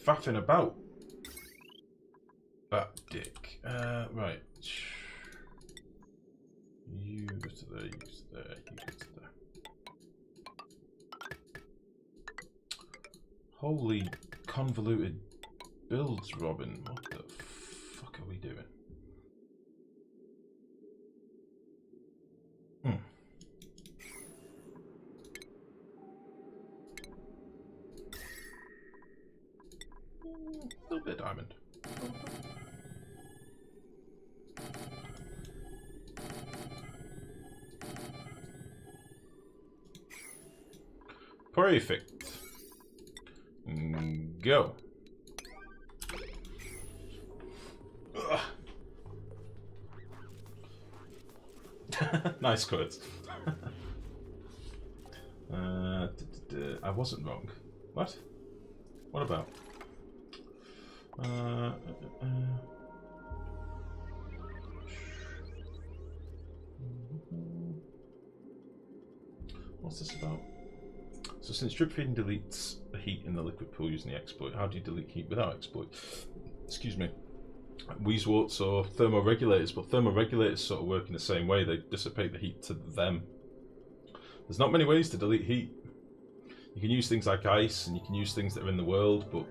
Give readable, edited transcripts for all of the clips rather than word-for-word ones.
faffing about. That dick. Right. You go to there, you go to there, you go to there. Holy convoluted builds, Robin. What the fuck are we doing? A little bit of diamond. Perfect. Go. Nice quotes. I wasn't wrong. What? What about? What's this about? So since drip feeding deletes the heat in the liquid pool using the exploit, how do you delete heat without exploit? Excuse me. Weezeworts or thermoregulators, but thermoregulators sort of work in the same way. They dissipate the heat to them. There's not many ways to delete heat. You can use things like ice, and you can use things that are in the world, but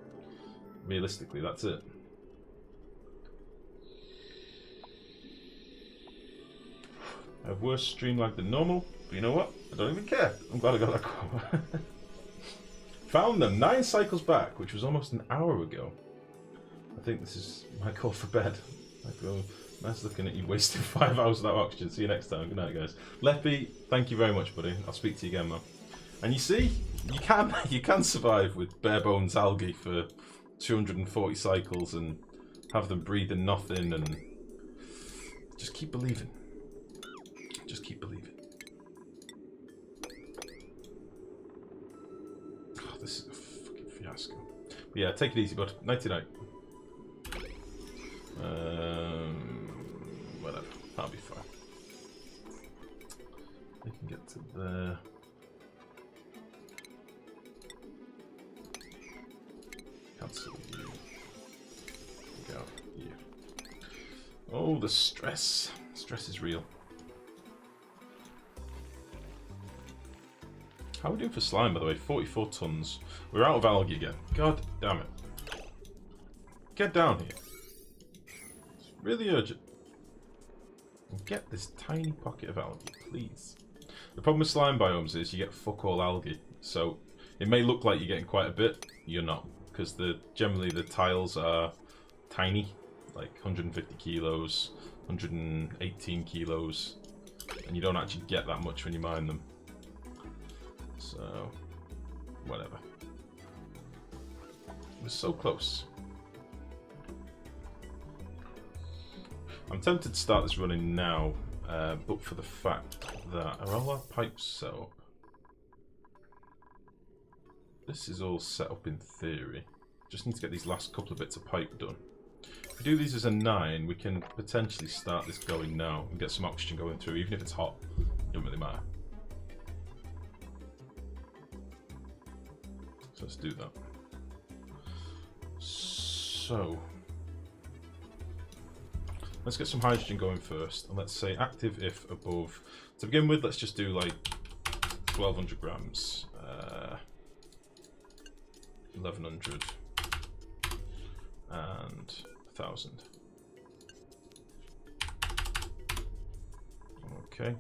realistically, that's it. I have worse stream lag than normal, but you know what? I don't even care. I'm glad I got that quote. Found them 9 cycles back, which was almost an hour ago. I think this is my call for bed. I go, nice looking at you wasting 5 hours without oxygen. See you next time. Good night, guys. Leppy, thank you very much, buddy. I'll speak to you again, man. And you see, you can survive with bare bones algae for 240 cycles and have them breathing nothing, and just keep believing. Just keep believing. Oh, this is a fucking fiasco. But yeah, take it easy, bud. Nighty night. Whatever. That'll be fine. We can get to there. Cancel you. Go you. Oh, the stress. Stress is real. How are we doing for slime, by the way? 44 tons. We're out of algae again. God damn it. Get down here. It's really urgent. And get this tiny pocket of algae, please. The problem with slime biomes is you get fuck all algae. So it may look like you're getting quite a bit. You're not. Because generally the tiles are tiny. Like 150 kilos, 118 kilos. And you don't actually get that much when you mine them. So, whatever. We're so close. I'm tempted to start this running now, but for the fact that are all our pipes set up? This is all set up in theory. Just need to get these last couple of bits of pipe done. If we do these as a 9, we can potentially start this going now and get some oxygen going through, even if it's hot. It doesn't really matter. So let's do that. So let's get some hydrogen going first, and let's say active if above. To begin with, let's just do like 1200 grams, 1100, and 1000. Okay.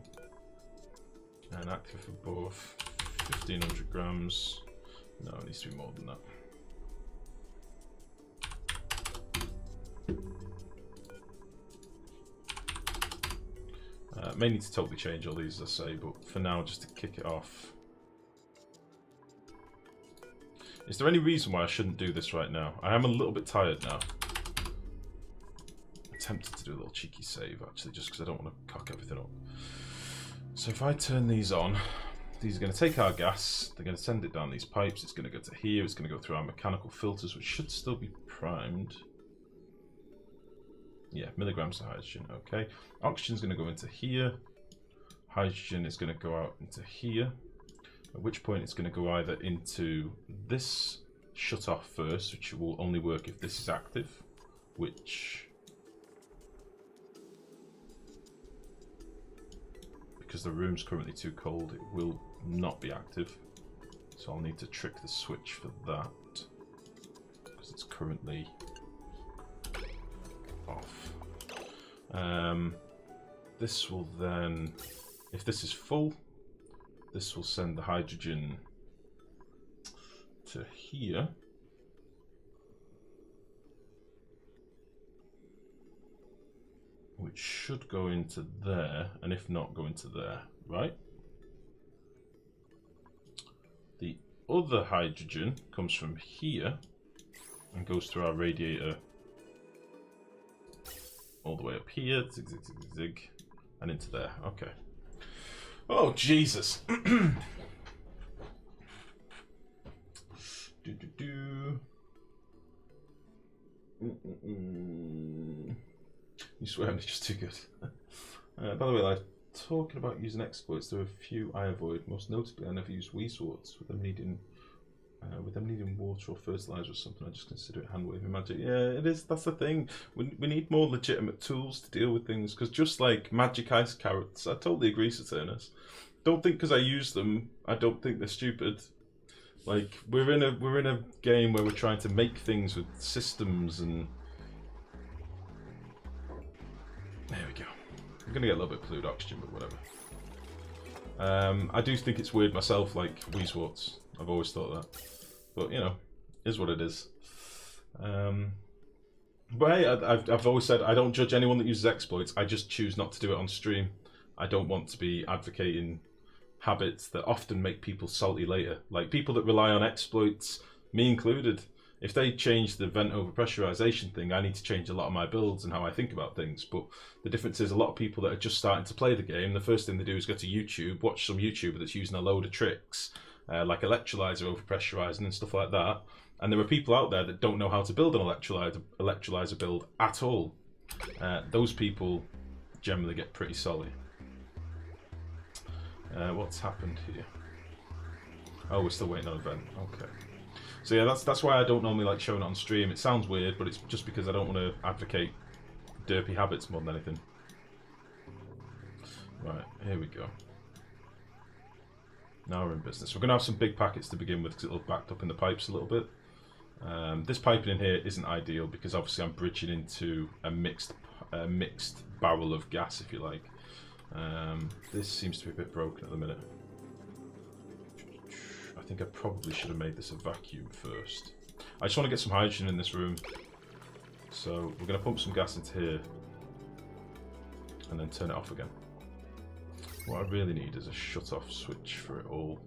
And active above 1500 grams. No, it needs to be more than that. May need to totally change all these, as I say, but for now, just to kick it off. Is there any reason why I shouldn't do this right now? I am a little bit tired now. I'm tempted to do a little cheeky save, actually, just because I don't want to cock everything up. So if I turn these on, these are going to take our gas, they're going to send it down these pipes, it's going to go to here, it's going to go through our mechanical filters, which should still be primed. Yeah, milligrams of hydrogen, okay. Oxygen's going to go into here. Hydrogen is going to go out into here. At which point it's going to go either into this shut off first, which will only work if this is active, which, because the room's currently too cold, it will not be active. So I'll need to trick the switch for that, because it's currently off. This will then, if this is full, this will send the hydrogen to here. Which should go into there, and if not, go into there, right? The other hydrogen comes from here and goes through our radiator all the way up here, zig, zig, zig, zig, zig, and into there. Okay. Oh, Jesus. You swear I'm just too good. By the way, like, talking about using exploits, there are a few I avoid. Most notably, I never use wort with them needing water or fertilizer or something. I just consider it hand waving magic. Yeah, it is. That's the thing. We need more legitimate tools to deal with things, because just like magic ice carrots, I totally agree, Saturnus. Don't think because I use them, I don't think they're stupid. Like, we're in a game where we're trying to make things with systems, and there we go. I'm gonna get a little bit polluted oxygen, but whatever. I do think it's weird myself, like Weezeworts. I've always thought that, but you know, is what it is. But hey, I've always said I don't judge anyone that uses exploits. I just choose not to do it on stream. I don't want to be advocating habits that often make people salty later. Like people that rely on exploits, me included. If they change the vent over pressurization thing, I need to change a lot of my builds and how I think about things. But the difference is a lot of people that are just starting to play the game, the first thing they do is go to YouTube, watch some YouTuber that's using a load of tricks, like electrolyzer over pressurizing and stuff like that. And there are people out there that don't know how to build an electrolyzer build at all. Those people generally get pretty salty. What's happened here? Oh, we're still waiting on a vent. Okay. So yeah, that's why I don't normally like showing it on stream. It sounds weird, but it's just because I don't want to advocate derpy habits more than anything. Right, here we go. Now we're in business. We're going to have some big packets to begin with because it'll backed up in the pipes a little bit. This piping in here isn't ideal because obviously I'm bridging into a mixed barrel of gas, if you like. This seems to be a bit broken at the minute. I think I probably should have made this a vacuum first. I just want to get some hydrogen in this room. So we're going to pump some gas into here and then turn it off again. What I really need is a shut-off switch for it all.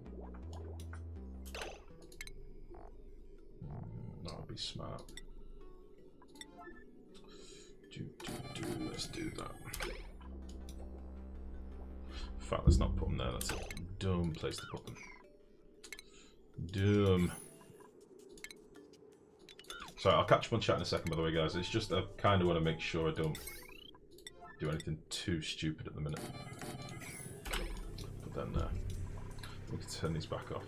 That would be smart. Let's do that. In fact, let's not put them there. That's a dumb place to put them. Dumb. Sorry, I'll catch up on chat in a second, by the way, guys. It's just I kind of want to make sure I don't do anything too stupid at the minute. But then we can turn these back off.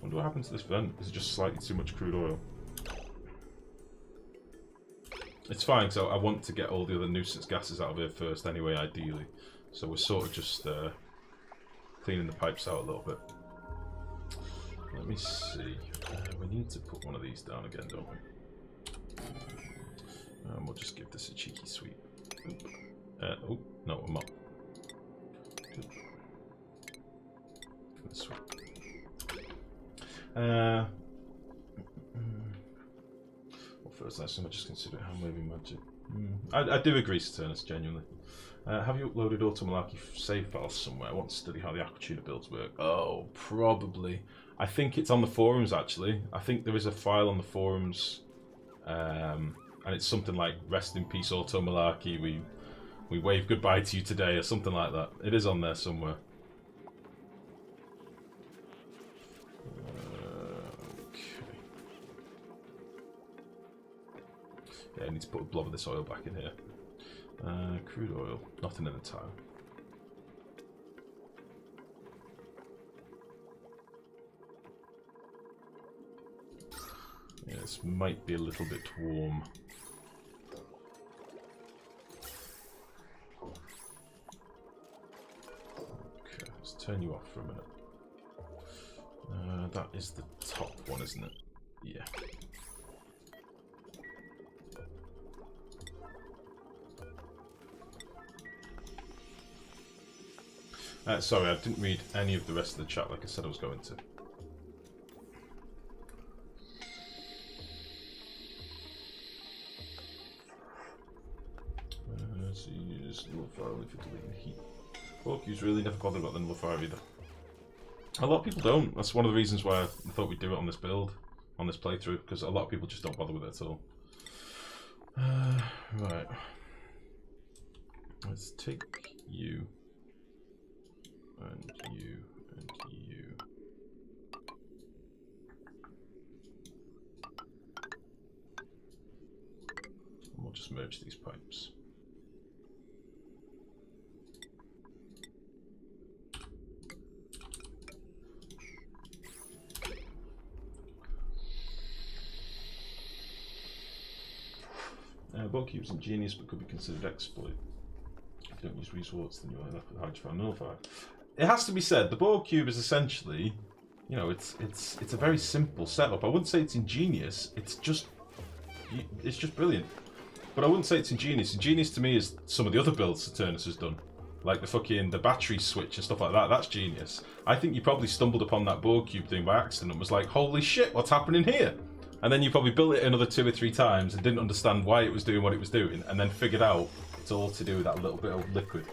Wonder what happened to this vent. Is it just slightly too much crude oil? It's fine, so I want to get all the other nuisance gases out of here first anyway, ideally. So we're sort of just cleaning the pipes out a little bit. Let me see. We need to put one of these down again, don't we? We'll just give this a cheeky sweep. Oh, no, I'm not. Good. Sweep. First, that's something I just consider hand waving magic. I do agree, Saturnus, genuinely. Have you uploaded Automalarkey save files somewhere? I want to study how the Aquatuner builds work. Oh, probably. I think it's on the forums, actually. I think there is a file on the forums, and it's something like "Rest in peace, Automalarkey. We wave goodbye to you today," or something like that. It is on there somewhere. Yeah, I need to put a blob of this oil back in here. Crude oil, nothing in the tile. Yeah, this might be a little bit warm. Okay, let's turn you off for a minute. That is the top one, isn't it? Yeah. Sorry, I didn't read any of the rest of the chat like I said I was going to. So you use nullifier only for deleting heat. Borcube's really never bothered about the nullifier either. A lot of people don't. That's one of the reasons why I thought we'd do it on this build, on this playthrough, because a lot of people just don't bother with it at all. Right. Let's take you. And you, and you. And we'll just merge these pipes. Borcube's ingenious but could be considered exploit. If you don't use resorts, then you're left with hydrofound nullifier. It has to be said, the Borcube is essentially, you know, it's a very simple setup. I wouldn't say it's ingenious. It's just brilliant. But I wouldn't say it's ingenious. Ingenious to me is some of the other builds Saturnus has done, like the battery switch and stuff like that. That's genius. I think you probably stumbled upon that Borcube thing by accident and was like, "Holy shit, what's happening here?" And then you probably built it another 2 or 3 times and didn't understand why it was doing what it was doing, and then figured out it's all to do with that little bit of liquid.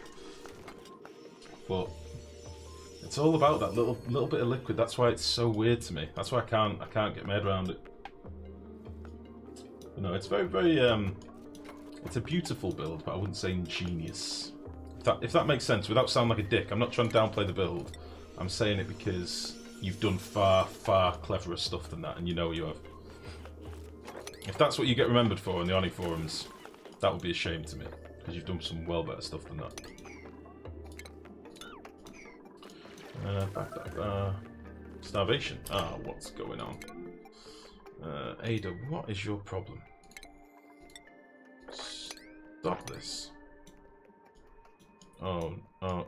But it's all about that little bit of liquid. That's why it's so weird to me. That's why I can't get my head around it. You know, it's very it's a beautiful build, but I wouldn't say ingenious. If that makes sense, without sounding like a dick. I'm not trying to downplay the build. I'm saying it because you've done far cleverer stuff than that, and you know you have. If that's what you get remembered for in the Oni forums, that would be a shame to me, because you've done some well better stuff than that. Starvation. Ah, what's going on? Ada, what is your problem? Stop this. Oh no.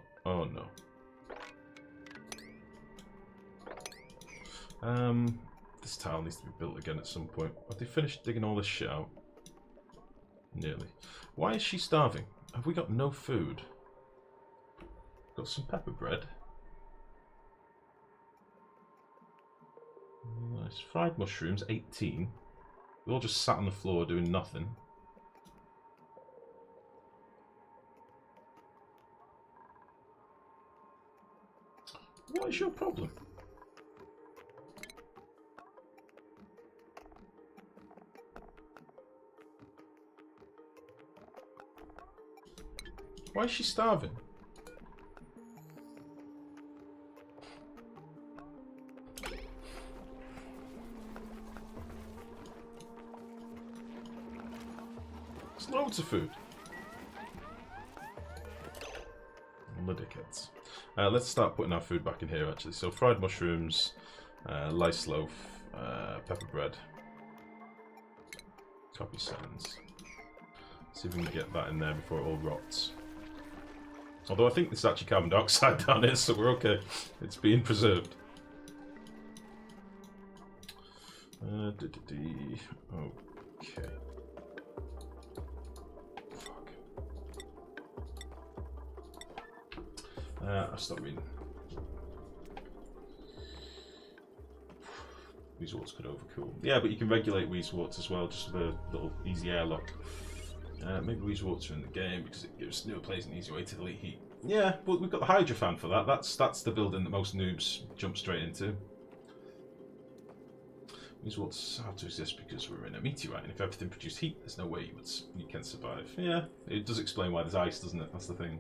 This tile needs to be built again at some point. Have they finished digging all this shit out? Nearly. Why is she starving? Have we got no food? Got some pepper bread. Nice. Fried mushrooms, 18. We all just sat on the floor doing nothing. What is your problem? Why is she starving? There's loads of food. Dickheads. Let's start putting our food back in here, actually. So fried mushrooms, lice loaf, pepper bread, copy sands. See if we can get that in there before it all rots. Although I think there's actually carbon dioxide down here, so we're okay. It's being preserved. Okay. Fuck. I'll stop reading. Weezeworts could overcool. Yeah, but you can regulate Weezeworts as well, just with a little easy airlock. Maybe Weezeworts are in the game because it gives newer players an easy way to delete heat. Yeah, but we've got the Hydra fan for that. That's the building that most noobs jump straight into. Weezeworts have to exist because we're in a meteorite, and if everything produced heat, there's no way you can survive. Yeah, it does explain why there's ice, doesn't it? That's the thing.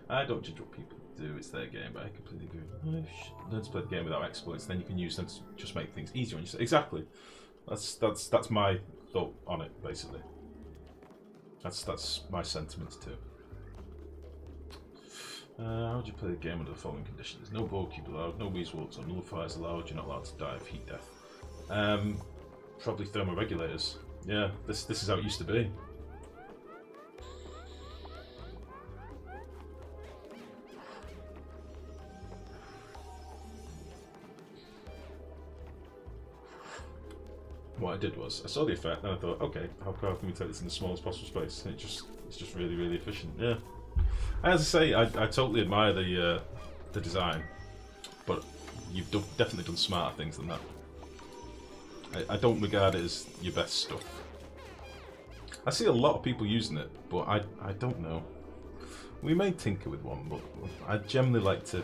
I don't judge what people do, it's their game, but I completely agree. I should learn to play the game without exploits, then you can use them to just make things easier on yourself. Exactly. That's my thought on it, basically. That's my sentiments too. How would you play the game under the following conditions? No boar cube allowed, no bees, walks, or nullifiers allowed. You're not allowed to die of heat death. Probably thermoregulators. Yeah, this is how it used to be. What I did was, I saw the effect and I thought, okay, how can we take this in the smallest possible space? And it's just really, really efficient. Yeah. As I say, I totally admire the design, but you've definitely done smarter things than that. I don't regard it as your best stuff. I see a lot of people using it, but I don't know. We may tinker with one, but I generally like to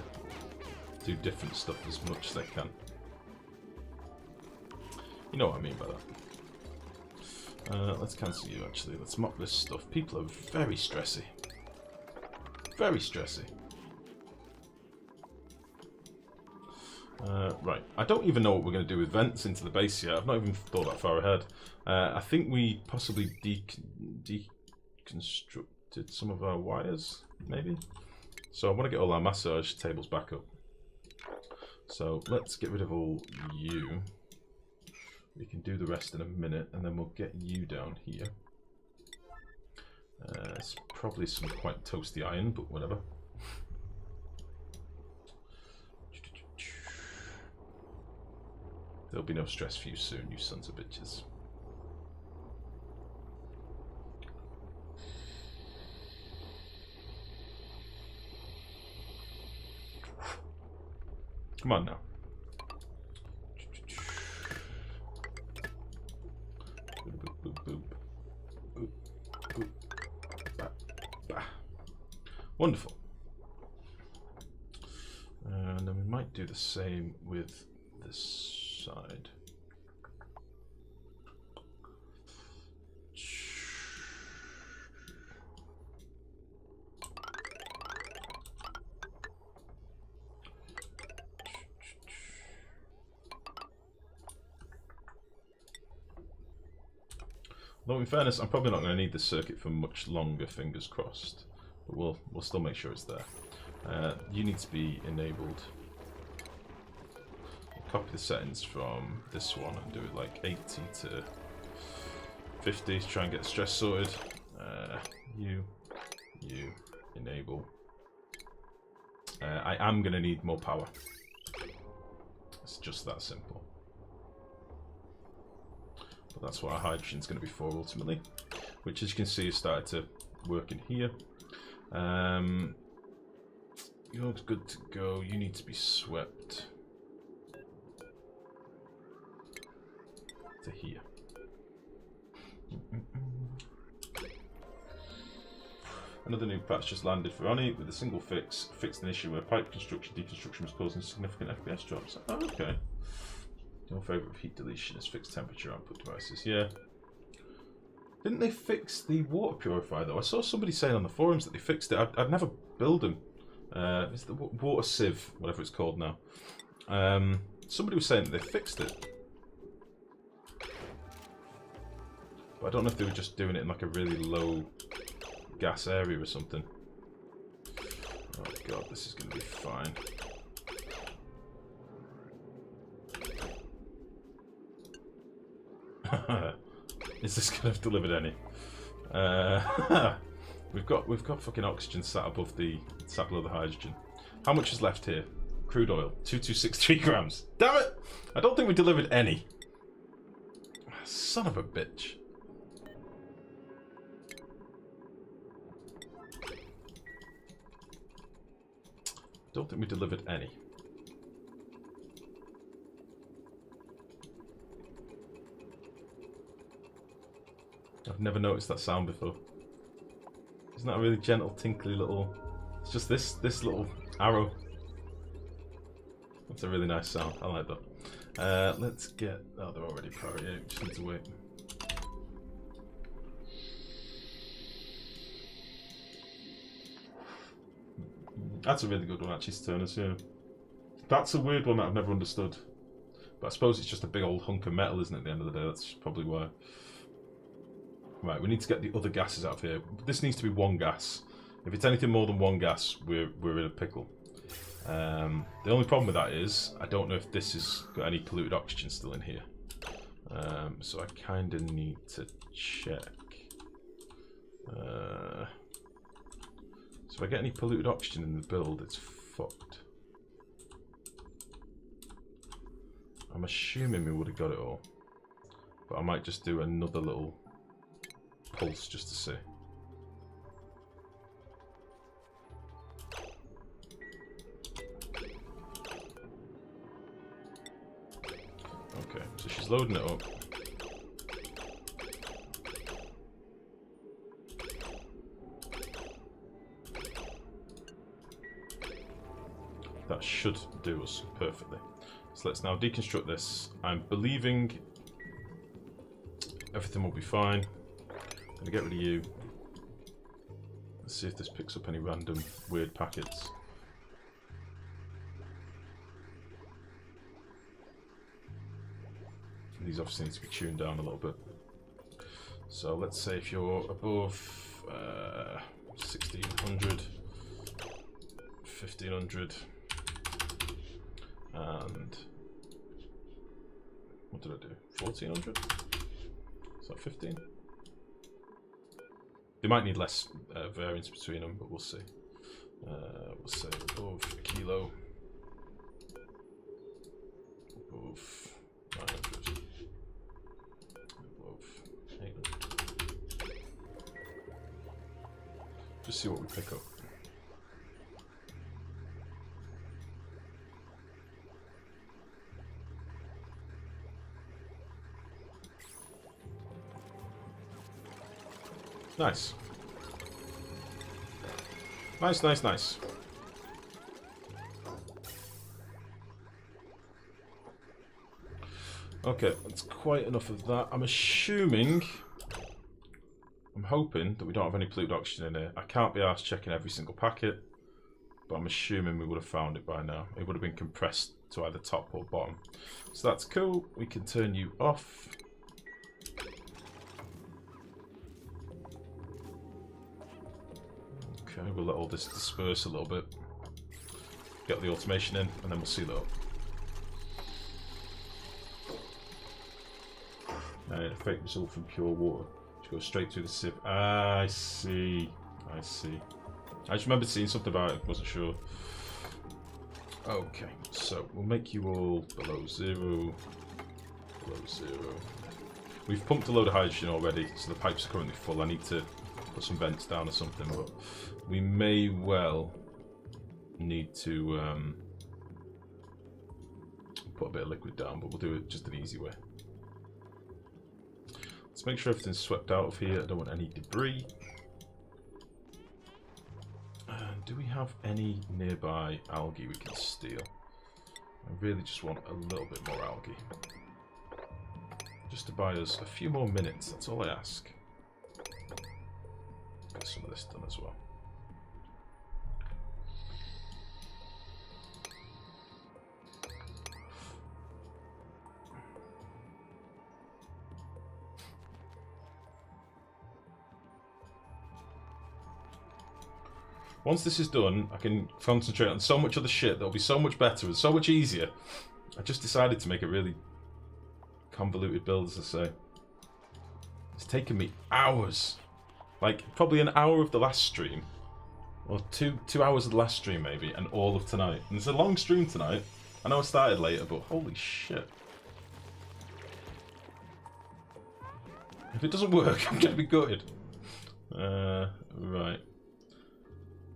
do different stuff as much as I can. You know what I mean by that. Let's cancel you actually. Let's mock this stuff. People are very stressy. Very stressy. Right. I don't even know what we're going to do with vents into the base yet. I've not even thought that far ahead. I think we possibly deconstructed some of our wires, maybe? So I want to get all our massage tables back up. So let's get rid of all you. We can do the rest in a minute, and then we'll get you down here. It's probably some quite toasty iron, but whatever. There'll be no stress for you soon, you sons of bitches. Come on now. Boop, boop, boop. Boop, boop. Bah, bah. Wonderful. And then we might do the same with this side. Though in fairness, I'm probably not going to need this circuit for much longer, fingers crossed. But we'll still make sure it's there. You need to be enabled. Copy the settings from this one and do it like 80 to 50 to try and get stress sorted. You enable. I am going to need more power. It's just that simple. But that's what our hydrogen's going to be for ultimately, which as you can see has started to work in here. You're good to go. You need to be swept to here. Another new patch just landed for Oni with a single fix. Fixed an issue where pipe construction deconstruction was causing significant FPS drops. Oh, okay. Your favourite of heat deletion is fixed temperature output devices. Yeah. Didn't they fix the water purifier though? I saw somebody saying on the forums that they fixed it. I'd never build them. It's the water sieve, whatever it's called now. Somebody was saying that they fixed it. But I don't know if they were just doing it in like a really low gas area or something. Oh god, this is going to be fine. Is this going to have delivered any? We've got fucking oxygen sat above the hydrogen. How much is left here? Crude oil, 2263 grams. Damn it! I don't think we delivered any. Son of a bitch. Don't think we delivered any. I've never noticed that sound before. Isn't that a really gentle, tinkly little... It's just this little arrow. That's a really nice sound. I like that. Let's get... Oh, they're already priority 8. Just need to wait. That's a really good one, actually, Saturnus, yeah. That's a weird one that I've never understood. But I suppose it's just a big old hunk of metal, isn't it, at the end of the day? That's probably why. Right, we need to get the other gases out of here. This needs to be one gas. If it's anything more than one gas, we're in a pickle. The only problem with that is, I don't know if this has got any polluted oxygen still in here. So I kind of need to check. So if I get any polluted oxygen in the build, it's fucked. I'm assuming we would have got it all. But I might just do another little pulse just to see. Okay, so she's loading it up. That should do us perfectly. So let's now deconstruct this. I'm believing everything will be fine. I'm gonna get rid of you. Let's see if this picks up any random weird packets. These obviously need to be tuned down a little bit. So let's say if you're above 1600, 1500, and what did I do? 1400? Is that 15? They might need less variance between them, but we'll see. We'll say above a kilo, above 900, above 800. Just see what we pick up. Nice. Nice, nice, nice. Okay, that's quite enough of that. I'm assuming... I'm hoping that we don't have any polluted oxygen in here. I can't be arsed checking every single packet, but I'm assuming we would have found it by now. It would have been compressed to either top or bottom. So that's cool. We can turn you off. Okay, we'll let all this disperse a little bit. Get the automation in, and then we'll seal it up. A fake result from pure water, which goes straight through the sieve. Ah, I see. I see. I just remembered seeing something about it, wasn't sure. Okay, so we'll make you all below zero. Below zero. We've pumped a load of hydrogen already, so the pipes are currently full. I need to put some vents down or something, but we may well need to put a bit of liquid down, but we'll do it just an easy way. Let's make sure everything's swept out of here. I don't want any debris. And do we have any nearby algae we can steal? I really just want a little bit more algae. Just to buy us a few more minutes, that's all I ask. Get some of this done as well. Once this is done, I can concentrate on so much other shit that'll be so much better and so much easier. I just decided to make a really convoluted build, as I say. It's taken me hours. Like, probably an hour of the last stream. Or two hours of the last stream, maybe, and all of tonight. And it's a long stream tonight. I know I started later, but holy shit. If it doesn't work, I'm gonna be gutted. Right.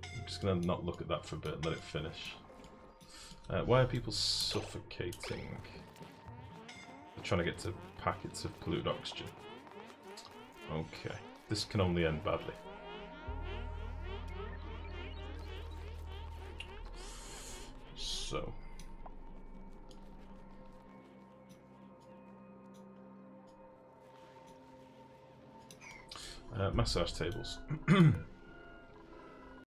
I'm just gonna not look at that for a bit and let it finish. Why are people suffocating? They're trying to get to packets of polluted oxygen. Okay. This can only end badly. So. Massage tables.